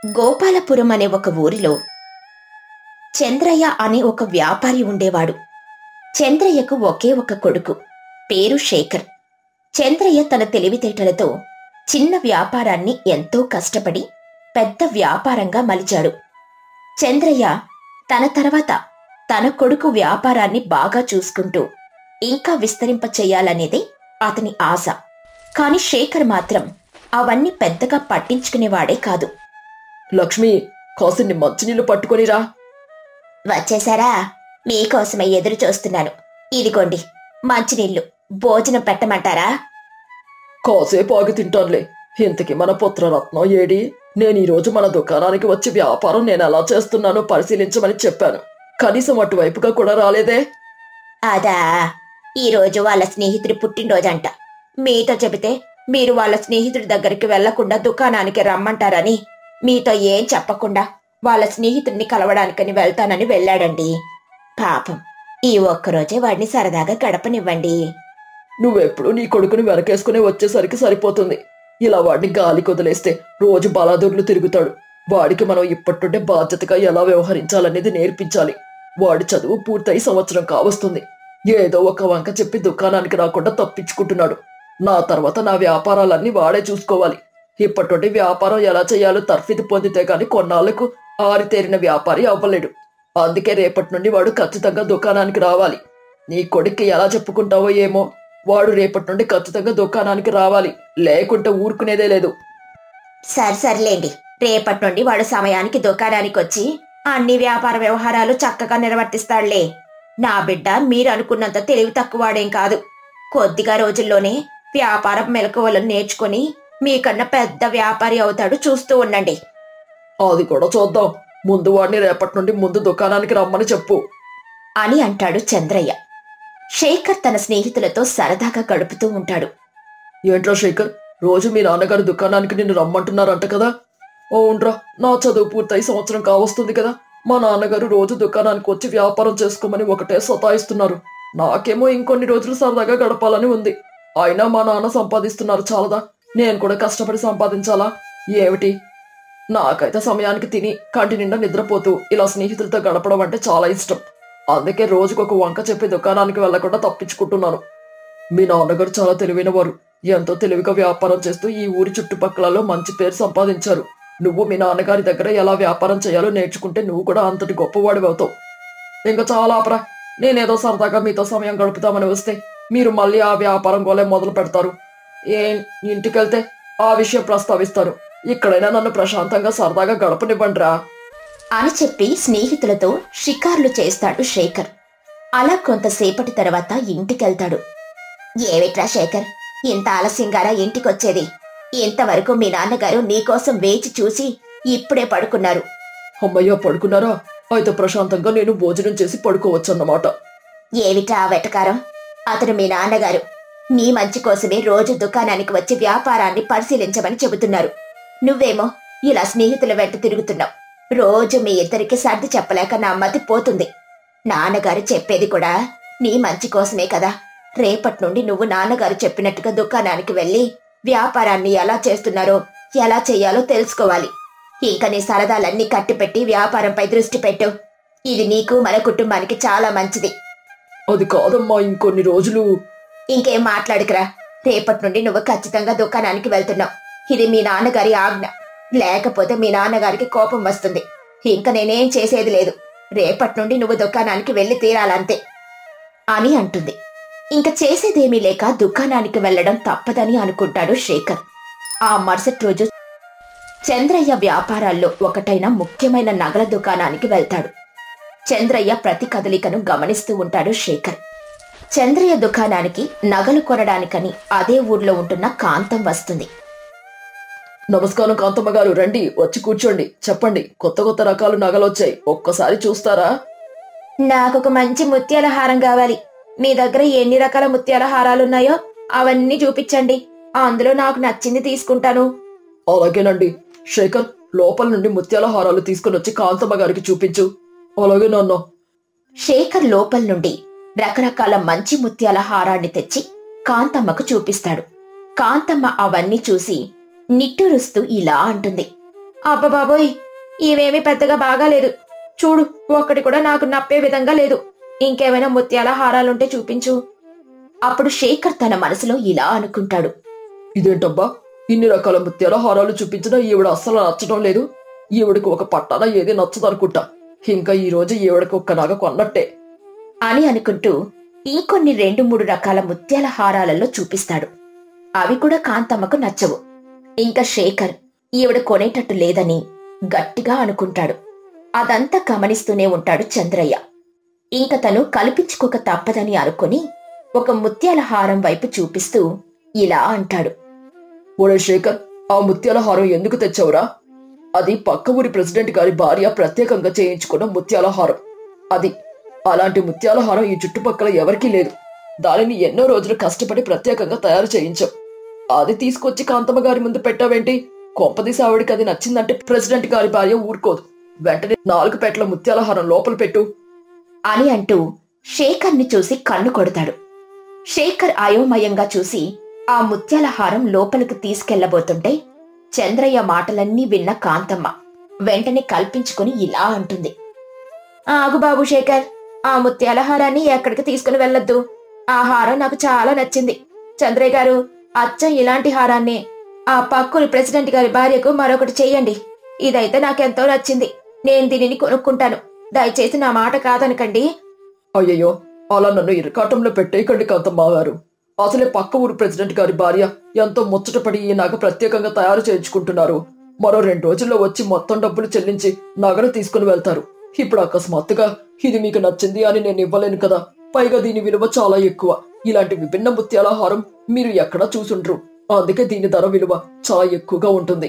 గోపాలపురం అనే ఒక ఊరిలో చంద్రయ్య అనే ఒక వ్యాపారి ఉండేవాడు. చంద్రయ్యకు ఒకే ఒక కొడుకు, పేరు శేఖర్. చంద్రయ్య తన తెలివితేటలతో చిన్న వ్యాపారాన్ని ఎంతో కష్టపడి పెద్ద వ్యాపారంగా మలిచాడు. చంద్రయ్య తన తర్వాత తన కొడుకు వ్యాపారాన్ని బాగా చూసుకుంటూ ఇంకా విస్తరింప చెయ్యాలనేదే అతని ఆశ. కాని శేఖర్ మాత్రం అవన్నీ పెద్దగా పట్టించుకునేవాడే కాదు. లక్ష్మి, కాసిన్ని మంచినీళ్లు పట్టుకొనిరా. వచ్చేశారా? మీకోసమే ఎదురు చూస్తున్నాను. ఇదిగోండి మంచినీళ్లు. భోజనం పెట్టమంటారా? కాసేపు ఆగి తింటానులే. ఇంతకీ మన పుత్రరత్నం ఏడి? నేను ఈరోజు మన దుకాణానికి వచ్చి వ్యాపారం నేను ఎలా చేస్తున్నానో పరిశీలించమని చెప్పాను. కనీసం అటువైపుగా కూడా రాలేదే. అదా, ఈరోజు వాళ్ళ స్నేహితుడి పుట్టినరోజంట. మీతో చెబితే మీరు వాళ్ళ స్నేహితుడి దగ్గరికి వెళ్లకుండా దుకాణానికి రమ్మంటారని మీతో ఏం చెప్పకుండా వాళ్ళ స్నేహితుడిని కలవడానికని వెళ్తానని వెళ్ళాడండి. పాపం, ఈ ఒక్కరోజే వాడిని సరదాగా గడపనివ్వండి. నువ్వెప్పుడు నీ కొడుకుని వెనకేసుకుని వచ్చేసరికి సరిపోతుంది. ఇలా వాడిని గాలి కొదిలేస్తే రోజు బలాదూర్లు తిరుగుతాడు. వాడికి మనం ఇప్పటింటే బాధ్యతగా ఎలా వ్యవహరించాలనేది నేర్పించాలి. వాడి చదువు పూర్తయి సంవత్సరం కావస్తుంది. ఏదో ఒక వంక చెప్పి దుకాణానికి రాకుండా తప్పించుకుంటున్నాడు. నా తర్వాత నా వ్యాపారాలన్నీ వాడే చూసుకోవాలి. ఇప్పటి వ్యాపారం ఎలా చేయాలో తర్ఫీదు పొందితే గాని కొన్నాళ్లకు ఆరితేరిన వ్యాపారి అవ్వలేడు. అందుకే రేపటి నుండి వాడు ఖచ్చితంగా దుకాణానికి రావాలి. నీ కొడుక్కి ఎలా చెప్పుకుంటావో ఏమో, వాడు రేపటి నుండి ఖచ్చితంగా దుకాణానికి రావాలి, లేకుంటే ఊరుకునేదే లేదు. సర్లేండి, రేపటి నుండి వాడు సమయానికి దుకాణానికి వచ్చి అన్ని వ్యాపార వ్యవహారాలు చక్కగా నిర్వర్తిస్తాడులే. నా బిడ్డ మీరు అనుకున్నంత తెలివి తక్కువవాడేం కాదు. కొద్దిగా రోజుల్లోనే వ్యాపార మెలకువలను నేర్చుకుని మీకన్నా పెద్ద వ్యాపారి అవుతాడు. చూస్తూ ఉండండి. అది కూడా చూద్దాం. ముందు వాడిని రేపటి నుండి ముందు దుకాణానికి రమ్మని చెప్పు అని అంటాడు చంద్రయ్య. శేఖర్ తన స్నేహితులతో సరదాగా గడుపుతూ ఉంటాడు. ఏంట్రా శేఖర్, రోజు మీ నాన్నగారు దుకాణానికి నిన్ను రమ్మంటున్నారంట కదా? అవునరా, నా చదువు పూర్తయి సంవత్సరం కావస్తుంది కదా. మా నాన్నగారు రోజు దుకాణానికి వచ్చి వ్యాపారం చేసుకోమని ఒకటే సతాయిస్తున్నారు. నాకేమో ఇంకొన్ని రోజులు సరదాగా గడపాలని ఉంది. అయినా మా నాన్న సంపాదిస్తున్నారు చాలదా? నేను కూడా కష్టపడి సంపాదించాలా ఏమిటి? నాకైతే సమయానికి తిని కంటి నిండా నిద్రపోతూ ఇలా స్నేహితులతో గడపడం అంటే చాలా ఇష్టం. అందుకే రోజుకొక వంక చెప్పి దుకాణానికి వెళ్లకుండా తప్పించుకుంటున్నాను. మీ నాన్నగారు చాలా తెలివైన వారు. ఎంతో తెలివిగా వ్యాపారం చేస్తూ ఈ ఊరి చుట్టుపక్కలలో మంచి పేరు సంపాదించారు. నువ్వు మీ నాన్నగారి దగ్గర ఎలా వ్యాపారం చేయాలో నేర్చుకుంటే నువ్వు కూడా అంతటి గొప్పవాడివి అవుతావు. ఇంకా చాలా ఆపరా. నేనేదో సరదాగా మీతో సమయం గడుపుతామని వస్తే మీరు మళ్ళీ ఆ వ్యాపారం గోలే మొదలు పెడతారు. ఇంటికెళ్తే ఆ విషయం ప్రస్తావిస్తారు. ఇక్కడైనా నన్ను ప్రశాంతంగా సరదాగా గడపనివ్వండిరా అని చెప్పి స్నేహితులతో షికార్లు చేస్తాడు శేఖర్. అలా కొంతసేపటి తర్వాత ఇంటికెళ్తాడు. ఏమిట్రా శేఖర్, ఇంత ఆలస్యంగారా ఇంటికొచ్చేది? ఇంతవరకు మీ నాన్నగారు నీకోసం వేచి చూసి ఇప్పుడే పడుకున్నారు. అమ్మయ్య, పడుకున్నారా? అయితే ప్రశాంతంగా నేను భోజనం చేసి పడుకోవచ్చన్నమాట. ఏమిటా వెటకారం? అతను మీ నాన్నగారు నీ మంచి కోసమే రోజు దుకాణానికి వచ్చి వ్యాపారాన్ని పరిశీలించమని చెబుతున్నారు. నువ్వేమో ఇలా స్నేహితుల వెంట తిరుగుతున్నావు. రోజు మీ ఇద్దరికి సర్ది చెప్పలేక నా మతి పోతుంది. నాన్నగారు చెప్పేది కూడా నీ మంచి కోసమే కదా. రేపటి నుండి నువ్వు నాన్నగారు చెప్పినట్టుగా దుకాణానికి వెళ్లి వ్యాపారాన్ని ఎలా చేస్తున్నారో ఎలా చెయ్యాలో తెలుసుకోవాలి. ఇంకా నీ సరదాలన్నీ కట్టిపెట్టి వ్యాపారంపై దృష్టి పెట్టు. ఇది నీకు మన కుటుంబానికి చాలా మంచిది. అది కాదమ్మా, ఇంకొన్ని రోజులు. ఇంకేం మాట్లాడుకురా. రేపటి నుండి నువ్వు ఖచ్చితంగా దుకాణానికి వెళ్తున్నావు. ఇది మీ నాన్నగారి ఆజ్ఞ. లేకపోతే మీ నాన్నగారికి కోపం వస్తుంది. ఇంకా నేనేం చేసేది లేదు. రేపటి నుండి నువ్వు దుకాణానికి వెళ్లి తీరాలంతే అని అంటుంది. ఇంక చేసేదేమీ లేక దుకాణానికి వెళ్లడం తప్పదని అనుకుంటాడు శేఖర్. ఆ మరుసటి రోజు చంద్రయ్య వ్యాపారాల్లో ఒకటైన ముఖ్యమైన నగల దుకాణానికి వెళ్తాడు. చంద్రయ్య ప్రతి కదలికను గమనిస్తూ ఉంటాడు శేఖర్. చంద్రయ్య దుకాణానికి నగలు కొనడానికని అదే ఊర్లో ఉంటున్న కాంతం వస్తుంది. నమస్కారం కాంతమ్మ గారు, రండి, వచ్చి కూర్చోండి. చెప్పండి, కొత్త కొత్త రకాలు నగలొచ్చాయి, ఒక్కసారి చూస్తారా? నాకొక మంచి ముత్యాల హారం కావాలి. మీ దగ్గర ఎన్ని రకాల ముత్యాల హారాలున్నాయో అవన్నీ చూపించండి. అందులో నాకు నచ్చింది తీసుకుంటాను. అలాగేనండి. శేఖర్, లోపల నుండి ముత్యాల హారాలు తీసుకుని వచ్చి కాంతమ్మ గారికి చూపించు. అలాగే నాన్న. శేఖర్ లోపల నుండి రకరకాల మంచి ముత్యాల హారాన్ని తెచ్చి కాంతమ్మకు చూపిస్తాడు. కాంతమ్మ అవన్నీ చూసి నిట్టూరుస్తూ ఇలా అంటుంది. అబ్బబాబోయ్, ఇవేమీ పెద్దగా బాగాలేదు. చూడు, ఒక్కటి కూడా నాకు నప్పే విధంగా లేదు. ఇంకేమైనా ముత్యాల హారాలుంటే చూపించు. అప్పుడు శేఖర్ తన మనసులో ఇలా అనుకుంటాడు. ఇదేంటబ్బా, ఇన్ని రకాల ముత్యాల హారాలు చూపించినా ఈవిడ అస్సలు నచ్చడం లేదు. ఈవిడకి ఒక పట్టాన ఏది నచ్చదనుకుంటా. ఇంకా ఈ రోజు ఈవిడకి ఒక్క నగ కొన్నట్టే అని అనుకుంటూ ఇంకొన్ని 2-3 రకాల ముత్యాల హారాలలో చూపిస్తాడు. అవి కూడా కాంతమ్మకు నచ్చవు. ఇంకా శేఖర్ ఈవిడ కొనేటట్టు లేదని గట్టిగా అనుకుంటాడు. అదంతా గమనిస్తూనే ఉంటాడు చంద్రయ్య. ఇంక తను కల్పించుకోక తప్పదని అనుకుని ఒక ముత్యాల హారం వైపు చూపిస్తూ ఇలా అంటాడు. ఒరే శేఖర్, ఆ ముత్యాల హారం ఎందుకు తెచ్చావురా? అది పక్క ఊరి ప్రెసిడెంట్ గారి భార్య ప్రత్యేకంగా చేయించుకున్న ముత్యాల హారం. అది అలాంటి ముత్యాల హారం ఈ చుట్టుపక్కల ఎవరికీ లేదు. దానిని ఎన్నో రోజులు కష్టపడి ప్రత్యేకంగా తయారు చేయించాం. అది తీసుకొచ్చి కాంతమ్మ గారి ముందు పెట్టావేంటి? కొంపదీసి ఆవిడికి అది నచ్చిందంటే ప్రెసిడెంట్ గారి భార్య ఊరుకోదు. వెంటనే 4 పెట్టల ముత్యాల హారం లోపల పెట్టు అని అంటూ శేఖర్ని చూసి కన్ను కొడతాడు. శేఖర్ అయోమయంగా చూసి ఆ ముత్యాల హారం లోపలికి తీసుకెళ్లబోతుంటే చంద్రయ్య మాటలన్నీ విన్న కాంతమ్మ వెంటనే కల్పించుకుని ఇలా అంటుంది. ఆగు బాబు శేఖర్, ఆ ముత్యాల హారాన్ని ఎక్కడికి తీసుకుని వెళ్ళొద్దు. ఆ హారం నాకు చాలా నచ్చింది. చంద్రయ్య గారు, అచ్చం ఇలాంటి హారాన్ని ఆ పక్కుని ప్రెసిడెంట్ గారి భార్యకు మరొకటి చెయ్యండి. ఇదైతే నాకెంతో నచ్చింది. నేను దీనిని కొనుక్కుంటాను. దయచేసి నా మాట కాదనకండి. అయ్యయ్యో, అలా నన్ను ఇరకాటంలో పెట్టేయకండి కాంతమ్మ గారు. అసలే పక్క ఊరు ప్రెసిడెంట్ గారి భార్య ఎంతో ముచ్చటపడి ఈ నగ ప్రత్యేకంగా తయారు చేయించుకుంటున్నారు. మరో 2 రోజుల్లో వచ్చి మొత్తం డబ్బులు చెల్లించి నగను తీసుకుని వెళ్తారు. ఇప్పుడు అకస్మాత్తుగా ఇది మీకు నచ్చింది అని నేను ఇవ్వలేను కదా. పైగా దీని విలువ చాలా ఎక్కువ. ఇలాంటి విభిన్న ముత్యాల హారం మీరు ఎక్కడా చూసుండ్రు. అందుకే దీని ధర విలువ చాలా ఎక్కువగా ఉంటుంది.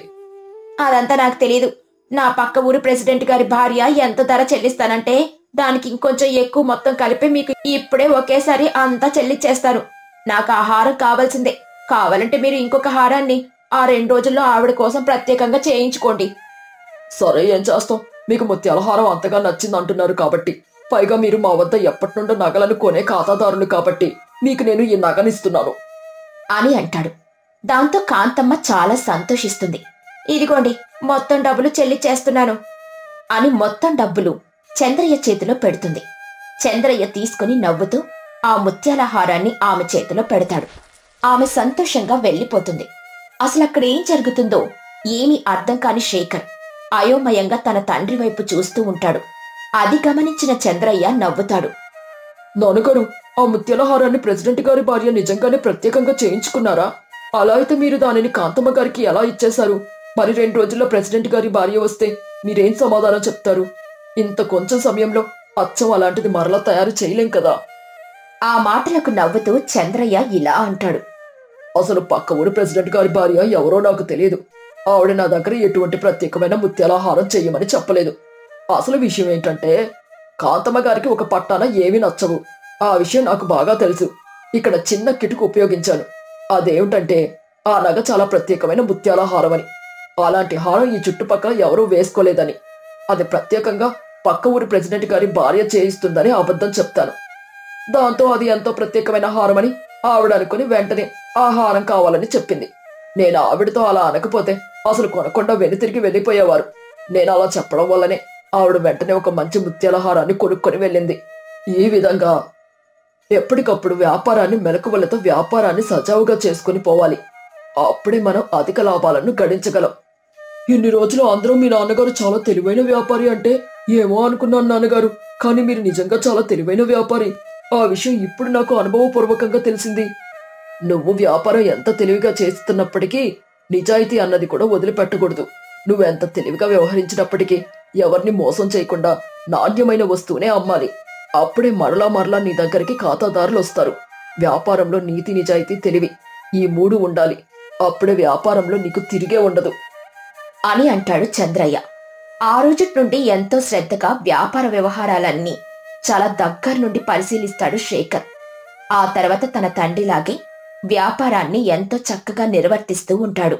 అదంతా నాకు తెలీదు. నా పక్క ఊరు ప్రెసిడెంట్ గారి భార్య ఎంత ధర చెల్లిస్తానంటే దానికి ఇంకొంచెం ఎక్కువ మొత్తం కలిపి మీకు ఇప్పుడే ఒకేసారి అంతా చెల్లిచ్చేస్తారు. నాకు ఆ హారం కావాల్సిందే. కావాలంటే మీరు ఇంకొక హారాన్ని ఆ 2 రోజుల్లో ఆవిడ కోసం ప్రత్యేకంగా చేయించుకోండి. సరే, ఏం చేస్తాం? మీకు ముత్యాల హారం అంతగా నచ్చింది అంటున్నారు కాబట్టి, పైగా మీరు మా వద్ద ఎప్పటి నుండో నగలను కొనే ఖాతాదారులు కాబట్టి మీకు నేను ఈ నగనిస్తున్నాను అని అంటాడు. దాంతో కాంతమ్మ చాలా సంతోషిస్తుంది. ఇదిగోండి, మొత్తం డబ్బులు చెల్లిచ్చేస్తున్నాను అని మొత్తం డబ్బులు చంద్రయ్య చేతిలో పెడుతుంది. చంద్రయ్య తీసుకుని నవ్వుతూ ఆ ముత్యాల హారాన్ని ఆమె చేతిలో పెడతాడు. ఆమె సంతోషంగా వెళ్ళిపోతుంది. అసలు అక్కడ ఏం జరుగుతుందో ఏమీ అర్థం కాని శేఖర్ అయోమయంగా తన తండ్రి వైపు చూస్తూ ఉంటాడు. అది గమనించిన చంద్రయ్య నవ్వుతాడు. నాన్నగారు, ఆ ముత్యాల హారాన్ని ప్రెసిడెంట్ గారి భార్య నిజంగానే ప్రత్యేకంగా చేయించుకున్నారా? అలా అయితే మీరు దానిని కాంతమ్మ గారికి ఎలా ఇచ్చేశారు? మరి 2 రోజుల్లో ప్రెసిడెంట్ గారి భార్య వస్తే మీరేం సమాధానం చెప్తారు? ఇంత కొంచెం సమయంలో అచ్చం అలాంటిది మరలా తయారు చేయలేం కదా. ఆ మాటలకు నవ్వుతూ చంద్రయ్య ఇలా అంటాడు. అసలు పక్క ఊరు ప్రెసిడెంట్ గారి భార్య ఎవరో నాకు తెలియదు. ఆవిడ నా దగ్గర ఎటువంటి ప్రత్యేకమైన ముత్యాల హారం చెయ్యమని చెప్పలేదు. అసలు విషయం ఏంటంటే, కాంతమ్మ గారికి ఒక పట్టాన ఏమీ నచ్చవు. ఆ విషయం నాకు బాగా తెలుసు. ఇక్కడ చిన్న కిటుకు ఉపయోగించాను. అదేమిటంటే, ఆ నగ చాలా ప్రత్యేకమైన ముత్యాల హారం అని. అలాంటి హారం ఈ చుట్టుపక్కల ఎవరూ వేసుకోలేదని, అది ప్రత్యేకంగా పక్క ఊరి ప్రెసిడెంట్ గారి భార్య చేయిస్తుందని అబద్ధం చెప్తాను. దాంతో అది ఎంతో ప్రత్యేకమైన హారం అని ఆవిడ అనుకుని వెంటనే ఆ హారం కావాలని చెప్పింది. నేను ఆవిడతో అలా అనకపోతే అసలు కొనకుండా వెనుతిరిగి వెళ్ళిపోయేవారు. నేను అలా చెప్పడం వల్లనే ఆవిడ వెంటనే ఒక మంచి ముత్యాల హారాన్ని కొనుక్కొని వెళ్ళింది. ఈ విధంగా ఎప్పటికప్పుడు వ్యాపారాన్ని మెలకువలతో వ్యాపారాన్ని సజావుగా చేసుకుని పోవాలి. అప్పుడే మనం అధిక లాభాలను గడించగలం. ఇన్ని రోజులు అందరూ మీ నాన్నగారు చాలా తెలివైన వ్యాపారి అంటే ఏమో అనుకున్నాను నాన్నగారు. కానీ మీరు నిజంగా చాలా తెలివైన వ్యాపారి. ఆ విషయం ఇప్పుడు నాకు అనుభవపూర్వకంగా తెలిసింది. నువ్వు వ్యాపారం ఎంత తెలివిగా చేస్తున్నప్పటికీ నిజాయితీ అన్నది కూడా వదిలిపెట్టకూడదు. నువ్వెంత తెలివిగా వ్యవహరించినప్పటికీ ఎవరిని మోసం చేయకుండా నాణ్యమైన వస్తువునే అమ్మాలి. అప్పుడే మరలా నీ దగ్గరికి ఖాతాదారులు వస్తారు. వ్యాపారంలో నీతి, నిజాయితీ, తెలివి ఈ 3 ఉండాలి. అప్పుడే వ్యాపారంలో నీకు తిరిగే ఉండదు అని అంటాడు చంద్రయ్య. ఆ రోజు నుండి ఎంతో శ్రద్ధగా వ్యాపార వ్యవహారాలన్నీ చాలా దగ్గర నుండి పరిశీలిస్తాడు శేఖర్. ఆ తర్వాత తన తండ్రిలాగే వ్యాపారాన్ని ఎంతో చక్కగా నిర్వర్తిస్తూ ఉంటాడు.